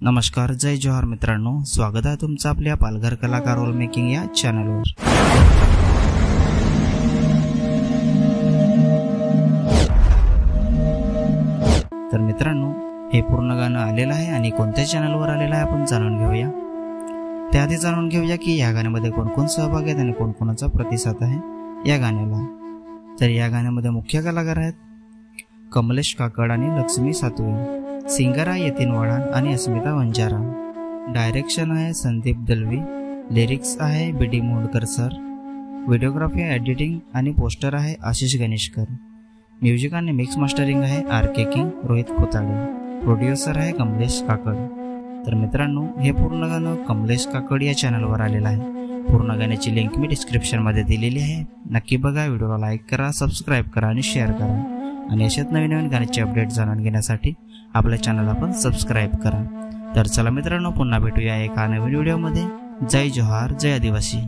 नमस्कार, जय जोहार मित्रांनो, स्वागत आहे तुमचं आपल्या पालघर कलाकार रोल मेकिंग या चॅनलवर। तर मित्रांनो, हे पूर्ण गाणं आलेलं आहे आणि कोणत्या चॅनलवर आलेलं आहे आपण जाणून घेऊया। त्याआधी जाणून घेऊया की या गाण्यामध्ये कोण कोण सहभागी आहेत आणि कोण कोणाचा प्रतिसाद आहे या गाण्याला। तर या गाण्यामध्ये मुख्य कलाकार आहेत कमलेश काकड आणि लक्ष्मी सातवे, सिंगर आहे यतीन वाढाण आणि अस्मिता वंजारा, डायरेक्शन आहे संदीप दलवी, लिरिक्स आहे बीडी मोडकर सर, व्हिडिओग्राफी एडिटिंग आणि पोस्टर आहे आशिष गणेशकर, म्युझिक आणि मिक्स मास्टरिंग आहे आर.के. किंग रोहित खोताडे, प्रोड्युसर आहे कमलेश काकड। तर मित्रांनो, हे पूर्ण गाणं कमलेश काकड या चॅनलवर आलेलं आहे। पूर्ण गाण्याची लिंक मी डिस्क्रिप्शनमध्ये दिलेली आहे, नक्की बघा, व्हिडिओला लाईक करा, सबस्क्राईब करा आणि शेअर करा आणि अशाच नवीन नवीन गाण्याचे अपडेट जाणून घेण्यासाठी आपल्या चॅनलला पण सबस्क्राईब करा। तर चला मित्रांनो, पुन्हा भेटूया एका नवीन व्हिडिओमध्ये। जय जोहार, जय आदिवासी।